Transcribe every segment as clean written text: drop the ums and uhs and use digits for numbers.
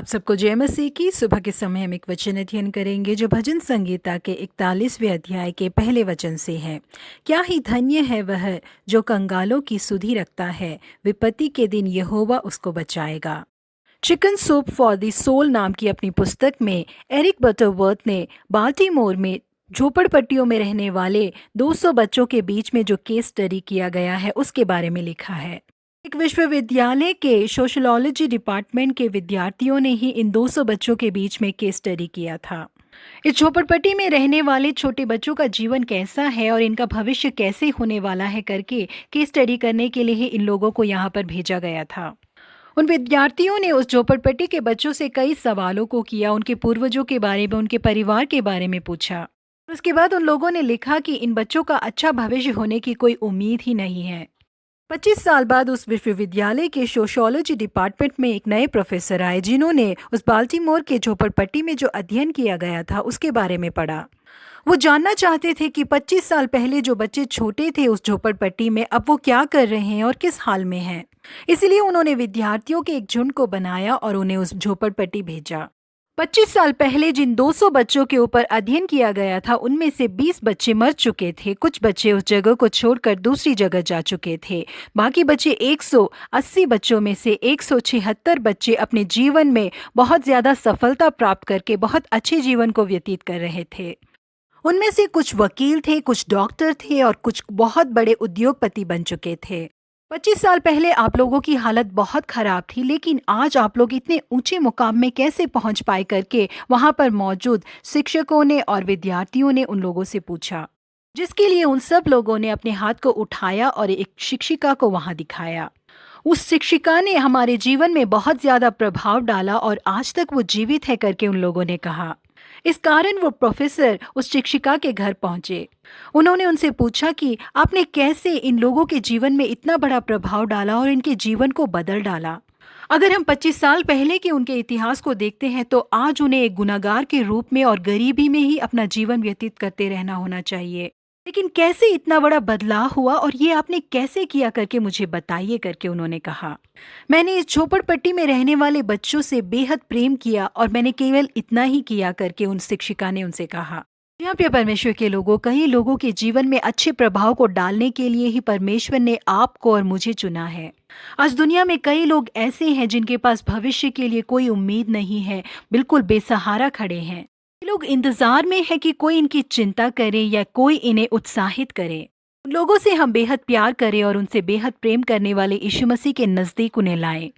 आप सबको जय मसीह की। सुबह के समय हम एक वचन अध्ययन करेंगे जो भजन संगीता के 41वें अध्याय के पहले वचन से है। क्या ही धन्य है वह जो कंगालों की सुधि रखता है, विपत्ति के दिन यहोवा उसको बचाएगा। Chicken soup for the soul नाम की अपनी पुस्तक में एरिक बटरवर्थ ने बाल्टीमोर में झोपड़पट्टियों में रहने वाले 200 बच्चों के बीच में जो केस स्टडी किया गया है उसके बारे में लिखा है। एक विश्वविद्यालय के सोशियोलॉजी डिपार्टमेंट के विद्यार्थियों ने ही इन 200 बच्चों के बीच में केस स्टडी किया था। इस झोपड़पट्टी में रहने वाले छोटे बच्चों का जीवन कैसा है और इनका भविष्य कैसे होने वाला है करके केस स्टडी करने के लिए ही इन लोगों को यहाँ पर भेजा गया था। उन विद्यार्थियों ने उस झोपड़पट्टी के बच्चों से कई सवालों को किया, उनके पूर्वजों के बारे में, उनके परिवार के बारे में पूछा। उसके बाद उन लोगों ने लिखा कि इन बच्चों का अच्छा भविष्य होने की कोई उम्मीद ही नहीं है। 25 साल बाद उस विश्वविद्यालय के सोशियोलॉजी डिपार्टमेंट में एक नए प्रोफेसर आए जिन्होंने उस बाल्टीमोर के झोपड़पट्टी में जो अध्ययन किया गया था उसके बारे में पढ़ा। वो जानना चाहते थे कि 25 साल पहले जो बच्चे छोटे थे उस झोपड़पट्टी में अब वो क्या कर रहे हैं और किस हाल में हैं। इसलिए उन्होंने विद्यार्थियों के एक झुंड को बनाया और उन्हें उस झोपड़पट्टी भेजा। 25 साल पहले जिन 200 बच्चों के ऊपर अध्ययन किया गया था उनमें से 20 बच्चे मर चुके थे। कुछ बच्चे उस जगह को छोड़कर दूसरी जगह जा चुके थे। बाकी बचे 180 बच्चों में से 176 बच्चे अपने जीवन में बहुत ज्यादा सफलता प्राप्त करके बहुत अच्छे जीवन को व्यतीत कर रहे थे। उनमें से कुछ वकील थे, कुछ डॉक्टर थे और कुछ बहुत बड़े उद्योगपति बन चुके थे। 25 साल पहले आप लोगों की हालत बहुत खराब थी, लेकिन आज आप लोग इतने ऊंचे मुकाम में कैसे पहुंच पाए करके वहां पर मौजूद शिक्षकों ने और विद्यार्थियों ने उन लोगों से पूछा, जिसके लिए उन सब लोगों ने अपने हाथ को उठाया और एक शिक्षिका को वहां दिखाया। उस शिक्षिका ने हमारे जीवन में बहुत ज्यादा प्रभाव डाला और आज तक वो जीवित है करके उन लोगों ने कहा। इस कारण वो प्रोफेसर उस शिक्षिका के घर पहुंचे। उन्होंने उनसे पूछा कि आपने कैसे इन लोगों के जीवन में इतना बड़ा प्रभाव डाला और इनके जीवन को बदल डाला। अगर हम 25 साल पहले के उनके इतिहास को देखते हैं तो आज उन्हें एक गुनाहगार के रूप में और गरीबी में ही अपना जीवन व्यतीत करते रहना होना चाहिए। लेकिन कैसे इतना बड़ा बदलाव हुआ और ये आपने कैसे किया करके मुझे बताइए करके उन्होंने कहा। मैंने इस झोपड़पट्टी में रहने वाले बच्चों से बेहद प्रेम किया और मैंने केवल इतना ही किया करके उन शिक्षिका ने उनसे कहा। यहाँ पे परमेश्वर के लोगों, कई लोगों के जीवन में अच्छे प्रभाव को डालने के लिए ही परमेश्वर ने आपको और मुझे चुना है। आज दुनिया में कई लोग ऐसे हैं जिनके पास भविष्य के लिए कोई उम्मीद नहीं है, बिल्कुल बेसहारा खड़े हैं। लोग इंतजार में है कि कोई इनकी चिंता करे या कोई इन्हें उत्साहित करे। उन लोगों से हम बेहद प्यार करें और उनसे बेहद प्रेम करने वाले यीशु मसीह के नजदीक उन्हें लाएं।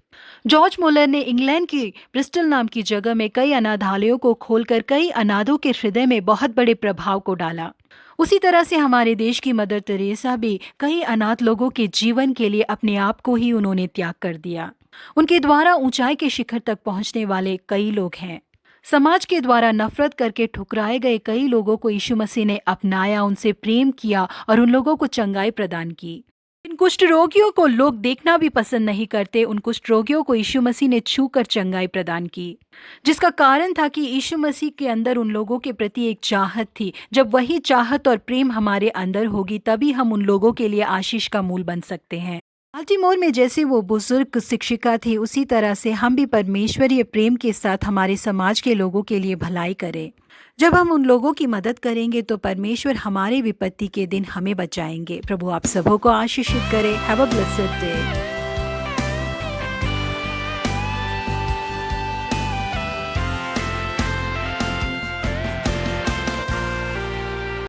जॉर्ज मुलर ने इंग्लैंड की ब्रिस्टल नाम की जगह में कई अनाथालयों को खोलकर कई अनाथों के हृदय में बहुत बड़े प्रभाव को डाला। उसी तरह से हमारे देश की मदर तेरेसा भी कई अनाथ लोगों के जीवन के लिए अपने आप को ही उन्होंने त्याग कर दिया। उनके द्वारा ऊंचाई के शिखर तक पहुंचने वाले कई लोग हैं। समाज के द्वारा नफरत करके ठुकराए गए कई लोगों को यीशु मसीह ने अपनाया, उनसे प्रेम किया और उन लोगों को चंगाई प्रदान की। इन कुष्ठ रोगियों को लोग देखना भी पसंद नहीं करते, उन कुष्ठ रोगियों को यीशु मसीह ने छूकर चंगाई प्रदान की, जिसका कारण था कि यीशु मसीह के अंदर उन लोगों के प्रति एक चाहत थी। जब वही चाहत और प्रेम हमारे अंदर होगी तभी हम उन लोगों के लिए आशीष का मूल बन सकते हैं। बाल्टीमोर में जैसे वो बुजुर्ग शिक्षिका थी, उसी तरह से हम भी परमेश्वरीय प्रेम के साथ हमारे समाज के लोगों के लिए भलाई करें। जब हम उन लोगों की मदद करेंगे तो परमेश्वर हमारे विपत्ति के दिन हमें बचाएंगे। प्रभु आप सबों को आशीषित करे। Have a blessed day.